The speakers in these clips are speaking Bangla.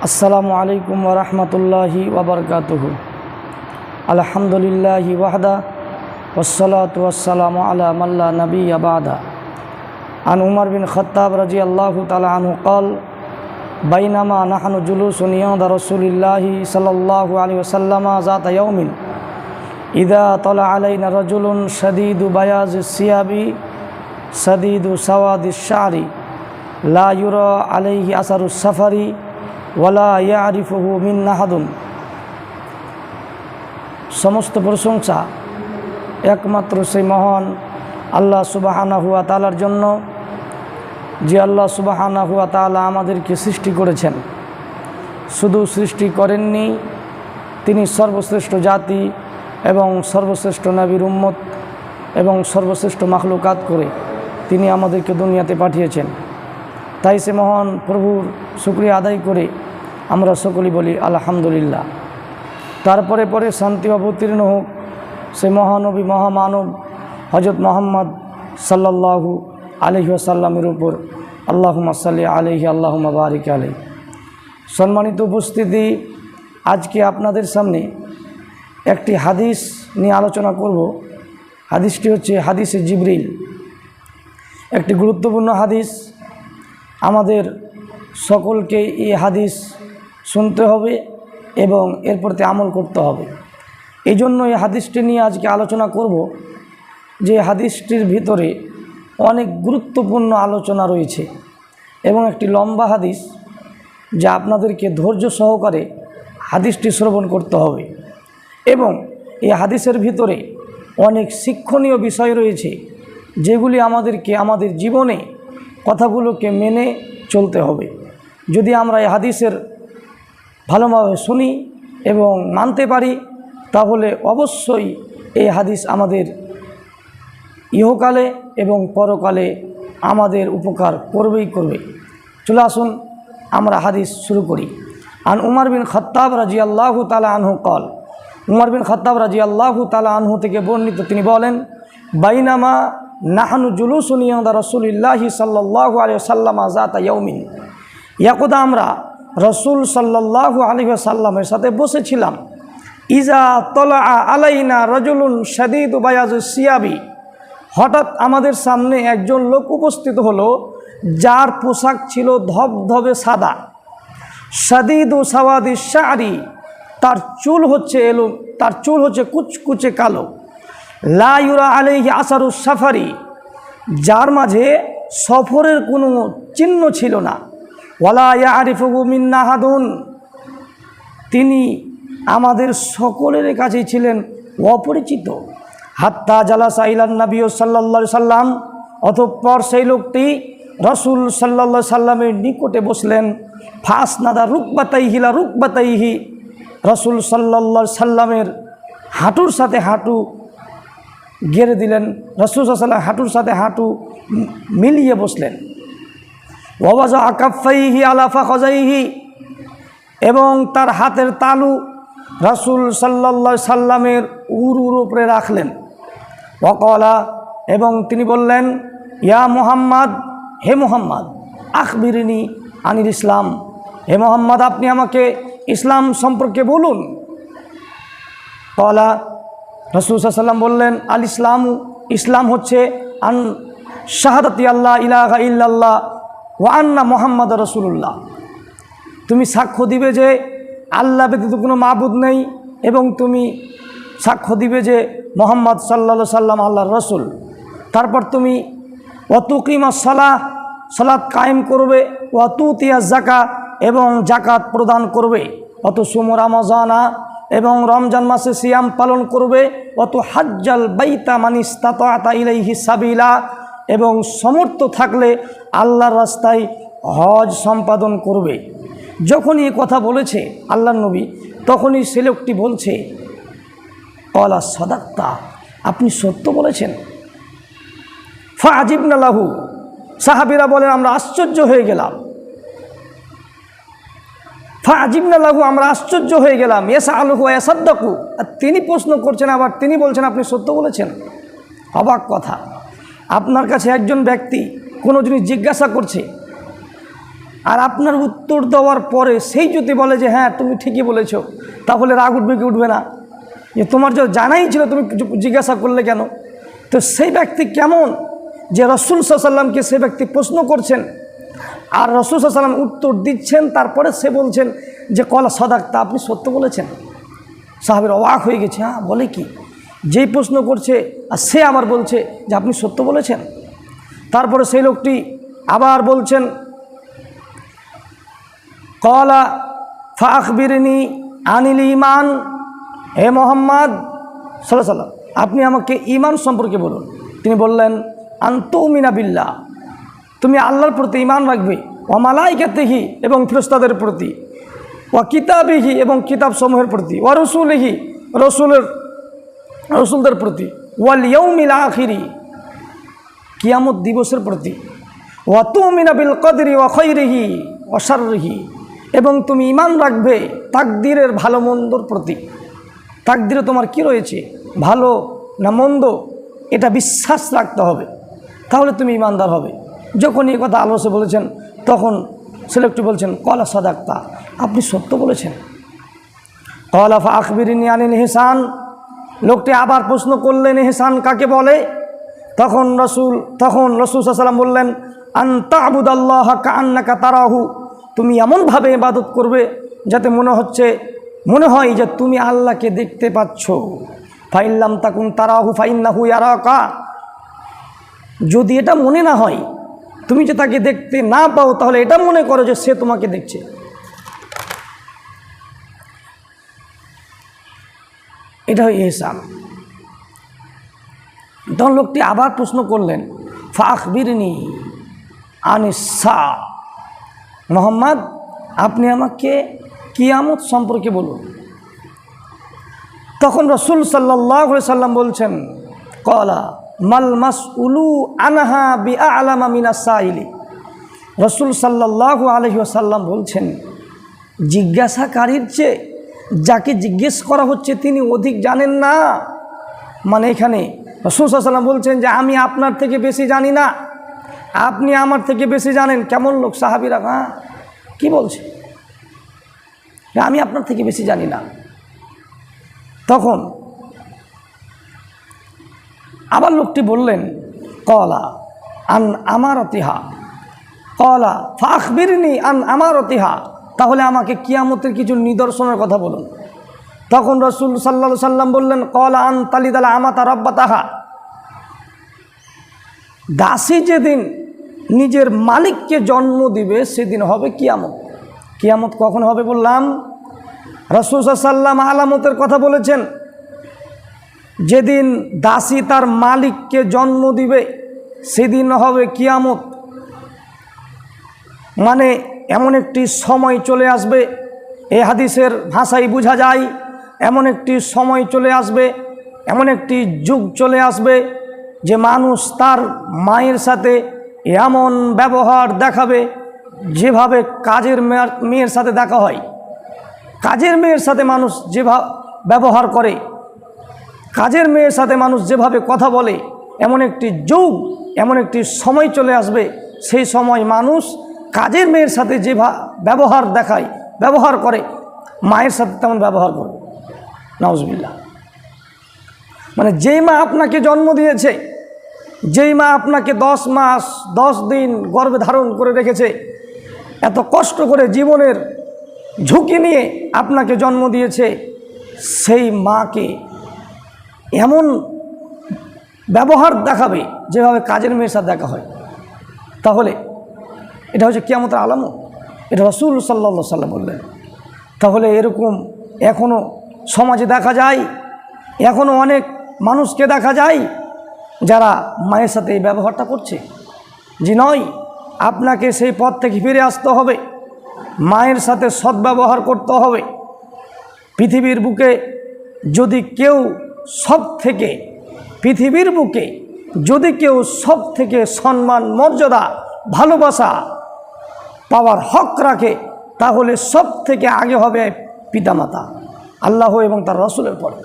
আসসালামু আলাইকুম ওয়া রাহমাতুল্লাহি ওয়া বারাকাতুহু। আলহামদুলিল্লাহি ওয়াহদা ওয়াসসালাতু ওয়াসসালামু আলা মান লা নাবিয়্যা বা'দা। আন উমর বিন খাত্তাব রাদিয়াল্লাহু তাআলা আনহু قال বাইনামা নাহনু জুলুসুন ইনদা রাসূলিল্লাহি সাল্লাল্লাহু আলাইহি ওয়াসাল্লাম যাতা ইয়াউমিন ইযা তালা আলাইনা রাজুলুন শাদীদু বায়াজিস সিয়াবি শাদীদু সাওয়াদিশ শা'রি লা ইউরা আলাইহি আসারুস সাফারি ওয়ালা ইয়ারিফুহু মিন্না আহাদুন। সমস্ত প্রশংসা একমাত্র সেই মহান আল্লাহ সুবহানাহু ওয়া তাআলার জন্য, যে আল্লাহ সুবহানাহু ওয়া তাআলা আমাদেরকে সৃষ্টি করেছেন। শুধু সৃষ্টি করেননি, তিনি সর্বশ্রেষ্ঠ জাতি এবং সর্বশ্রেষ্ঠ নবীর উম্মত এবং সর্বশ্রেষ্ঠ মাখলুকাত করে তিনি আমাদেরকে দুনিয়াতে পাঠিয়েছেন। তাই সে মহান প্রভুর শুকরিয়া আদায় করে আমরা সকলেই বলি আলহামদুলিল্লাহ। তারপরে পরে শান্তি অবতীর্ণ হোক সে মহানবী মহামানব হযরত মুহাম্মদ সাল্লাল্লাহু আলাইহি ওয়াসাল্লামের উপর। আল্লাহুম্মা সাল্লি আলাইহি আল্লাহুম্মা বারিক আলাইহি। সম্মানিত উপস্থিতি, আজকে আপনাদের সামনে একটি হাদিস নিয়ে আলোচনা করব। হাদিসটি হচ্ছে হাদিসে জিবরিল। একটি গুরুত্বপূর্ণ হাদিস। আমাদের সকলকে এই হাদিস শুনতে হবে এবং এর প্রতি আমল করতে হবে। এই জন্য এই হাদিসটি নিয়ে আজকে আলোচনা করব, যে হাদিসটির ভিতরে অনেক গুরুত্বপূর্ণ আলোচনা রয়েছে এবং একটি লম্বা হাদিস, যা আপনাদেরকে ধৈর্য সহকারে হাদিসটি শ্রবণ করতে হবে। এবং এই হাদিসের ভিতরে অনেক শিক্ষণীয় বিষয় রয়েছে, যেগুলি আমাদেরকে আমাদের জীবনে কথাগুলোকে মেনে চলতে হবে। যদি আমরা এই হাদিসের ভালোভাবে শুনি এবং মানতে পারি, তাহলে অবশ্যই এই হাদিস আমাদের ইহকালে এবং পরকালে আমাদের উপকার করবেই করবে। চলে আসুন আমরা হাদিস শুরু করি। আন উমর বিন খাত্তাব রাদিয়াল্লাহু তাআলা আনহু قال, উমর বিন খাত্তাব রাদিয়াল্লাহু তাআলা আনহু থেকে বর্ণিত, তিনি বলেন, বাইনামা নাহনু জুলুসুন ইনদা রাসূলিল্লাহি সাল্লাল্লাহু আলাইহি ওয়াসাল্লাম যাতা ইয়াউমিন। একদা আমরা রাসূল সাল্লাল্লাহু আলাইহি ওয়াসাল্লামের সাথে বসেছিলাম। ইজা তালা আলাইনা রাজুলুন শাদীদু বায়াজিস সিয়াবি। হঠাৎ আমাদের সামনে একজন লোক উপস্থিত হলো, যার পোশাক ছিল ধবধবে সাদা। শাদীদু সাওয়াদিশ শা'রি, তার চুল হচ্ছে কুচকুচে কালো। লা ইউরা আলাইহি আসারুস সাফারি, যার মাঝে সফরের কোনো চিহ্ন ছিল না। ওয়ালা ইয়ারিফুহু মিন্না আহাদুন, তিনি আমাদের সকলের কাছেই ছিলেন অপরিচিত। হাত্তা জালাসা ইলান নবী সাল্লাল্লাহু আলাইহি সাল্লাম, অতঃপর সেই লোকটি রাসূল সাল্লাল্লাহু আলাইহি সাল্লামের নিকটে বসলেন। ফাসনাদা রুকবাতাইহি লা রুকবাতাইহি, রাসূল সাল্লাল্লাহু আলাইহি সাল্লামের হাঁটুর সাথে হাঁটু গেড়ে দিলেন। রাসূল সাল্লাল্লাহু আলাইহি সাল্লাম হাঁটুর সাথে হাঁটু মিলিয়ে বসলেন। ওয়াজা কাফাইহি আলা ফাখাযাইহি, এবং তার হাতের তালু রাসূল সাল্লাল্লাহু আলাইহি সাল্লামের উরুর উপরে রাখলেন। ওয়াকালা, এবং তিনি বললেন, ইয়া মুহাম্মদ, হে মুহাম্মদ, আখবিরিনি আনিল ইসলাম, হে মুহাম্মদ, আপনি আমাকে ইসলাম সম্পর্কে বলুন। কালা, রাসূল সাল্লাল্লাহু আলাইহি ওয়াসাল্লাম বললেন, আল ইসলামু, ইসলাম হচ্ছে আন শাহাদাতি আল্লাহ ইলাহা ইল্লাল্লাহ ওয়া আন্না মুহাম্মাদুর রাসূলুল্লাহ, তুমি সাক্ষ্য দিবে যে আল্লাহ ব্যতীত কোনো মাবুদ নেই, এবং তুমি সাক্ষ্য দিবে যে মুহাম্মদ সাল্লাল্লাহু আলাইহি সাল্লাম আল্লাহর রাসূল। তারপর তুমি ওয়াতুকিমাস সালাহ, সালাত কায়েম করবে, ওয়াতুতিয়াজ যাকাত, এবং যাকাত প্রদান করবে, ওয়াতুসুমু রমাজানা, এবং রমজান মাসে সিয়াম পালন করবে, ওয়াতুহাজ্জাল বাইতা মান ইসতাতা ইলাইহি সাবিলা, এবং সমর্থ থাকলে আল্লাহর রাস্তায় হজ সম্পাদন করবে। যখনই এই কথা বলেছে আল্লাহর নবী, তখনই সে লোকটি বলছে, ক্বালা সাদাক্তা, আপনি সত্য বলেছেন। ফাআজিবনা লাহু, সাহাবীরা বলেন, আমরা আশ্চর্য হয়ে গেলাম। ফাআজিবনা লাহু, আমরা আশ্চর্য হয়ে গেলাম। ইয়াসআলুহু ওয়া ইয়াসাদ্দাকু, আর তিনি প্রশ্ন করছেন, আবার তিনি বলছেন আপনি সত্য বলেছেন। অবাক কথা, আপনার কাছে একজন ব্যক্তি কোনো জিনিস জিজ্ঞাসা করছে, আর আপনার উত্তর দেওয়ার পরে সেই যদি বলে যে হ্যাঁ তুমি ঠিকই বলেছো, তাহলে রাগ উঠবে কি উঠবে না? যে তোমার যে জানাই ছিল তুমি জিজ্ঞাসা করলে কেন? তো সেই ব্যক্তি কেমন যে রাসূল সাল্লাল্লাহু আলাইহি ওয়াসাল্লামকে সে ব্যক্তি প্রশ্ন করছেন আর রাসূল সাল্লাল্লাহু আলাইহি ওয়াসাল্লাম উত্তর দিচ্ছেন, তারপরে সে বলছেন যে কলা সাদাক্তা, আপনি সত্য বলেছেন। সাহাবীরা অবাক হয়ে গেছে, হ্যাঁ বলে কি, যেই প্রশ্ন করছে আর সে আবার বলছে যে আপনি সত্য বলেছেন। তারপরে সেই লোকটি আবার বলছেন কলা ফাখবিরনি আনিল ঈমান, হে মুহাম্মদ সাল্লাল্লাহু আলাইহি ওয়াসাল্লাম আপনি আমাকে ঈমান সম্পর্কে বলুন। তিনি বললেন আনতুমিনা বিল্লাহ, তুমি আল্লাহর প্রতি ঈমান রাখবে, ওয়া মালাইকাতিহি এবং ফেরেশতাদের প্রতি, ওয়া কিতাবিহি এবং কিতাবসমূহের প্রতি, ওয়া রাসূলিহি রসুলদের প্রতি, ওয়াল ইয়াউমিল আখিরি কিয়ামত দিবসের প্রতি, ওয়া তুমিনা বিল কদরি ওয়া খাইরিহি ওয়া শাররিহি এবং তুমি ঈমান রাখবে তাকদীরের ভালো মন্দর প্রতি। তাকদীরে তোমার কি রয়েছে, ভালো না মন্দ, এটা বিশ্বাস রাখতে হবে, তাহলে তুমি ঈমানদার হবে। যখন এই কথা আলোচনা বলেছেন তখন ছেলেটি বলছেন কলা সাদাক্তা, আপনি সত্য বলেছেন। কলা ফাখবিরনি আনিল ইহসান, লোকটি আবার প্রশ্ন করলেন ইহসান কাকে বলে? তখন রাসূল সাল্লাল্লাহু আলাইহি ওয়াসাল্লাম বললেন আন তা'বুদাল্লাহা কাআন্নাকা তারাহু, তুমি এমনভাবে ইবাদত করবে যাতে মনে হয় যে তুমি আল্লাহকে দেখতে পাচ্ছ। ফাইল্লাম তাকুন তারাহু ফাইন্নাহু ইয়ারাকা, যদি এটা মনে না হয়, তুমি যে তাকে দেখতে না পাও, তাহলে এটা মনে করো যে সে তোমাকে দেখছে। এটা হয় ইহসান। তখন লোকটি আবার প্রশ্ন করলেন ফাখবিরনি আনিসা, মুহাম্মদ আপনি আমাকে কিয়ামত সম্পর্কে বলুন। তখন রাসূল সাল্লাল্লাহু আলাইহি ওয়াসাল্লাম বলছেন কলা মাল মাসউলু আনহা বিআলামা মিনাস সাইলি, রাসূল সাল্লাল্লাহু আলাইহি ওয়াসাল্লাম বলছেন জিজ্ঞাসাকারীর চেয়ে যাকে জিজ্ঞেস করা হচ্ছে তিনি অধিক জানেন না। মানে এখানে রাসূল সাল্লাল্লাহু আলাইহি ওয়াসাল্লাম বলছেন যে আমি আপনার থেকে বেশি জানি না, আপনি আমার থেকে বেশি জানেন। কেমন লোক? সাহাবীরা হ্যাঁ কি বলছে, আমি আপনার থেকে বেশি জানি না। তখন আবার লোকটি বললেন কলা আন আমারতিহা, কলা ফাখবিরনি আন আমারতিহা, তাহলে আমাকে কিয়ামতের কিছু নিদর্শনের কথা বলুন। তখন রাসূল সাল্লাল্লাহু আলাইহি ওয়াসাল্লাম বললেন কলা আন তালিদাল আমাতা রাব্বাতাহা, দাসী যেদিন নিজের মালিককে জন্ম দিবে সেদিন হবে কিয়ামত। কিয়ামত কখন হবে বললাম? রাসূল সাল্লাল্লাহু আলাইহি ওয়াসাল্লাম আলামতের কথা বলেছেন, যেদিন দাসী তার মালিককে জন্ম দিবে সেদিন হবে কিয়ামত। মানে এমন একটি সময় চলে আসবে, এই হাদিসের ভাষায় বোঝা যায় এমন একটি সময় চলে আসবে, এমন একটি যুগ চলে আসবে যে মানুষ তার মায়ের সাথে এমন ব্যবহার দেখাবে যেভাবে কাজের মেয়ের সাথে দেখা হয়। কাজের মেয়ের সাথে মানুষ যেভাবে ব্যবহার করে, কাজের মেয়ের সাথে মানুষ যেভাবে কথা বলে, এমন একটি যুগ, এমন একটি সময় চলে আসবে, সেই সময় মানুষ কাজের মেয়ের সাথে যে ব্যবহার দেখায়, ব্যবহার করে, মায়ের সাথে তেমন ব্যবহার করবে। নাউজুবিল্লাহ। মানে যেই মা আপনাকে জন্ম দিয়েছে, যেই মা আপনাকে 10 মাস 10 দিন গর্ভে ধারণ করে রেখেছে, এত কষ্ট করে জীবনের ঝুঁকি নিয়ে আপনাকে জন্ম দিয়েছে, সেই মাকে এমন ব্যবহার দেখাবে যেভাবে কাজের মেয়ের সাথে দেখা হয়। তাহলে এটা হচ্ছে কিয়ামতের আলামত। এটা রাসূল সাল্লাল্লাহু আলাইহি ওয়াসাল্লাম বললেন। তাহলে এরকম এখনও সমাজে দেখা যায়, এখনও অনেক মানুষকে দেখা যায় যারা মায়ের সাথে এই ব্যবহারটা করছে। যে নয়, আপনাকে সেই পথ থেকে ফিরে আসতে হবে, মায়ের সাথে সদ্ব্যবহার করতে হবে। পৃথিবীর বুকে যদি কেউ সব থেকে সম্মান, মর্যাদা, ভালোবাসা পাওয়ার হক রাখে, তাহলে সব থেকে আগে হবে পিতামাতা, আল্লাহ এবং তার রাসূলের পরে।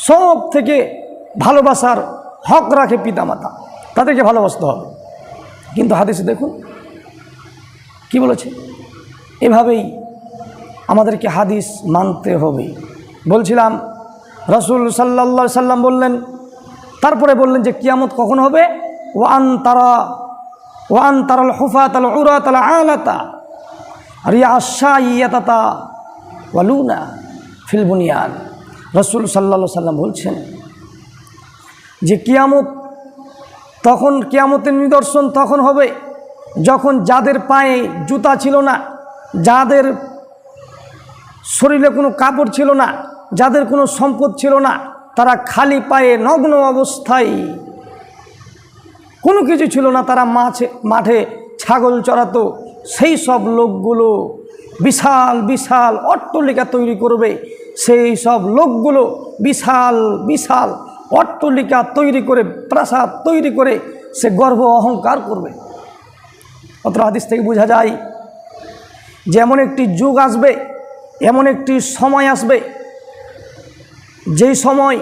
সব থেকে ভালোবাসার হক রাখে পিতামাতা, তাদেরকে ভালোবাসতে হবে। কিন্তু হাদিসে দেখুন কি বলেছে? এভাবেই আমাদেরকে হাদিস মানতে হবে। বলছিলাম রাসূল সাল্লাল্লাহু আলাইহি সাল্লাম বললেন, তারপরে বললেন যে কিয়ামত কখন হবে? ওয়ান তারাল হুফাতাল উরাতাল আলাতা রিয়াশাইয়াতাতা ওয়ালুনা ফিল বুনিয়ান। রাসূল সাল্লাল্লাহু আলাইহি সাল্লাম বলছেন যে কিয়ামতের নিদর্শন তখন হবে যখন যাদের পায়ে জুতা ছিল না, যাদের শরীরে কোনো কাপড় ছিল না, যাদের কোনো সম্পদ ছিল না, তারা খালি পায়ে নগ্ন অবস্থায়, কোনো কিছু ছিল না, তারা মাঠে ছাগল চড়াতো, সেই সব লোকগুলো বিশাল বিশাল অট্টালিকা তৈরি করবে। সেই সব লোকগুলো বিশাল বিশাল অট্টালিকা তৈরি করে, প্রাসাদ তৈরি করে সে গর্ব অহংকার করবে। অত হাদিস থেকে বোঝা যায় যে এমন একটি যুগ আসবে, এমন একটি সময় আসবে, যেই সময়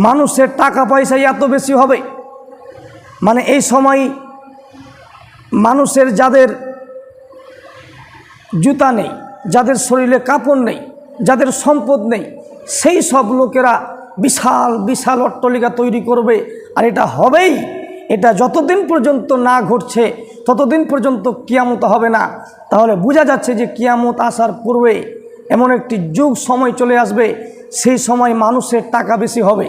মানুষের টাকা পয়সা এত বেশি হবে, মানে এই সময় মানুষের যাদের জুতা নেই, যাদের শরীরে কাপড় নেই, যাদের সম্পদ নেই, সেই সব লোকেরা বিশাল বিশাল অট্টালিকা তৈরি করবে। আর এটা হবেই, এটা যতদিন পর্যন্ত না ঘটছে ততদিন পর্যন্ত কিয়ামত হবে না। তাহলে বোঝা যাচ্ছে যে কিয়ামত আসার পূর্বে এমন একটি যুগ সময় চলে আসবে, সেই সময় মানুষের টাকা বেশি হবে।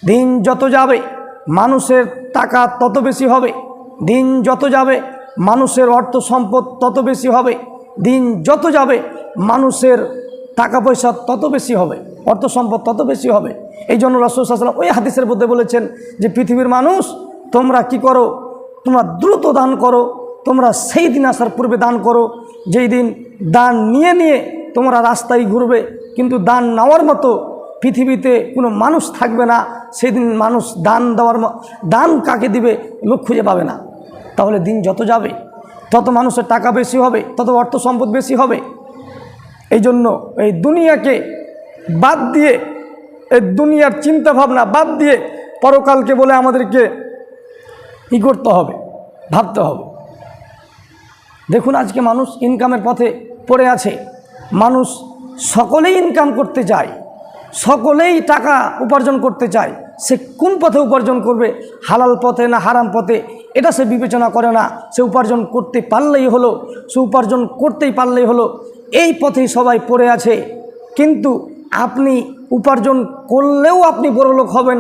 দিন যত যাবে মানুষের টাকা তত বেশি হবে, দিন যত যাবে মানুষের অর্থ সম্পদ তত বেশি হবে, দিন যত যাবে মানুষের টাকা পয়সা তত বেশি হবে, অর্থ সম্পদ তত বেশি হবে। এই জন্য রাসূল সাল্লাল্লাহু আলাইহি ওয়াসাল্লাম ওই হাদিসের মধ্যে বলেছেন যে পৃথিবীর মানুষ তোমরা কি করো, তোমরা দ্রুত দান করো, তোমরা সেই দিন আসার পূর্বে দান করো যেই দিন দান নিয়ে নিয়ে তোমরা রাস্তায় ঘুরবে, কিন্তু দান নেওয়ার মতো পৃথিবীতে কোনো মানুষ থাকবে না। সেই দিন মানুষ দান কাকে দিবে লোক খুঁজে পাবে না। তাহলে দিন যত যাবে তত মানুষের টাকা বেশি হবে, তত অর্থ সম্পদ বেশি হবে। এই জন্য এই দুনিয়াকে বাদ দিয়ে, এই দুনিয়ার চিন্তা ভাবনা বাদ দিয়ে পরকালকে বলে আমাদেরকে কী করতে হবে, ভাবতে হবে। দেখুন আজকে মানুষ ইনকামের পথে পড়ে আছে, মানুষ সকলেই ইনকাম করতে চায়, সকলেই টাকা উপার্জন করতে চায়। সে কোন পথে উপার্জন করবে, হালাল পথে না হারাম পথে, এটা সে বিবেচনা করে না। সে উপার্জন করতে পারলেই হলো, সে উপার্জন করতেই পারলেই হলো, এই পথেই সবাই পড়ে আছে। কিন্তু আপনি উপার্জন করলেও আপনি বড়লোক হবেন,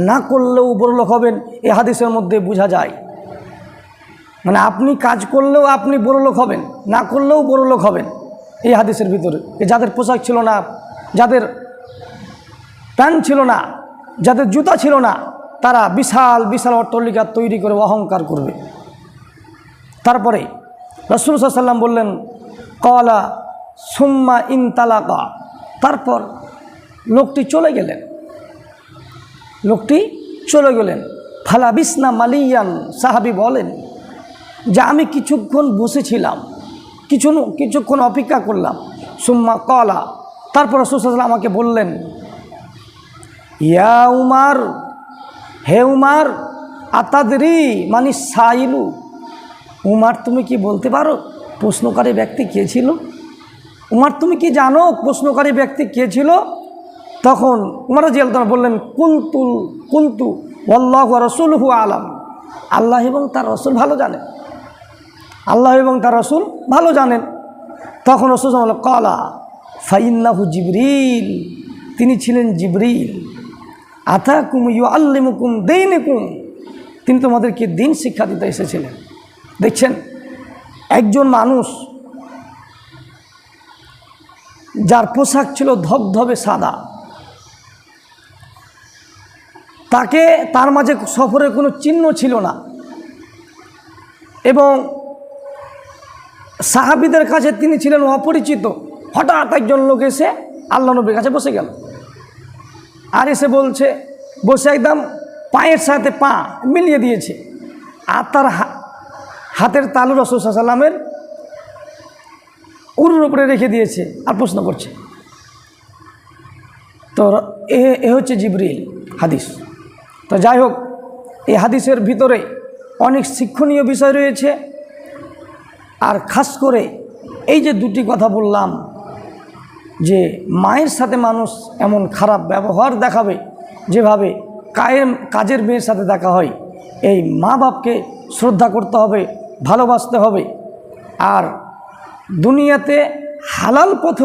না করলেও বড়লোক হবেন, এই হাদিসের মধ্যে বোঝা যায়। মানে আপনি কাজ করলেও আপনি বড়লোক হবেন, না করলেও বড়লোক হবেন, এই হাদিসের ভিতরে। যাদের পোশাক ছিল না, যাদের প্যান্ট ছিল না, যাদের জুতা ছিল না, তারা বিশাল বিশাল অট্টালিকা তৈরি করে অহংকার করবে। তারপরে রাসূল সাল্লাল্লাহু আলাইহি ওয়াসাল্লাম বললেন ক্বালা সুম্মা ইনতালাকা, তারপর লোকটি চলে গেলেন, লোকটি চলে গেলেন। ফালাবিসনা মালিয়ান, সাহাবী বলেন যে আমি কিছুক্ষণ বসেছিলাম, কিছুক্ষণ অপেক্ষা করলাম। সুম্মা ক্বালা, তারপর রাসূল সাল্লাল্লাহু আলাইহি ওয়াসাল্লাম আমাকে বললেন ইয়া উমার, হে উমার, আতাদরি মানি সাইলু, উমার তুমি কি বলতে পারো প্রশ্নকারী ব্যক্তি কে ছিল? উমার তুমি কি জানো প্রশ্নকারী ব্যক্তি কে ছিল? তখন উমর রাদিয়াল্লাহু আনহু বললেন কুলতু ওয়াল্লাহু ওয়া রাসূলুহু আলাম, আল্লাহ এবং তার রাসূল ভালো জানেন, আল্লাহ এবং তার রাসূল ভালো জানেন। তখন রাসূল সাল্লাল্লাহু আলাইহি ওয়াসাল্লাম ক্বালা ফাইন্নাহু জিবরিল, তিনি ছিলেন জিবরিল। আতাকুম ইউআল্লিমুকুম দীনাকুম, তিনি তোমাদেরকে দিন শিক্ষা দিতে এসেছিলেন। দেখছেন একজন মানুষ যার পোশাক ছিল ধবধবে সাদা, তার মাঝে সফরের কোনো চিহ্ন ছিল না, এবং সাহাবীদের কাছে তিনি ছিলেন অপরিচিত। হঠাৎ একজন লোক এসে আল্লাহ নবীর কাছে বসে গেল, আর এসে বসে একদম পায়ের সাথে পা মিলিয়ে দিয়েছে, আর তার হাতের তালু রাসূল সাল্লাল্লাহু আলাইহি ওয়াসাল্লামের উরুর উপরে রেখে দিয়েছে, আর প্রশ্ন করছে। তো এ হচ্ছে জিবরিল হাদিস। তো যাই হোক, এই হাদিসের ভিতরে অনেক শিক্ষণীয় বিষয় রয়েছে। আর খাস করে এই যে দুটি কথা বললাম, যে মায়ের সাথে মানুষ এমন খারাপ ব্যবহার দেখাবে যেভাবে কাজের মেয়ের সাথে দেখা হয়, এই মা বাপকে শ্রদ্ধা করতে হবে, ভালোবাসতে হবে। আর দুনিয়াতে হালাল পথে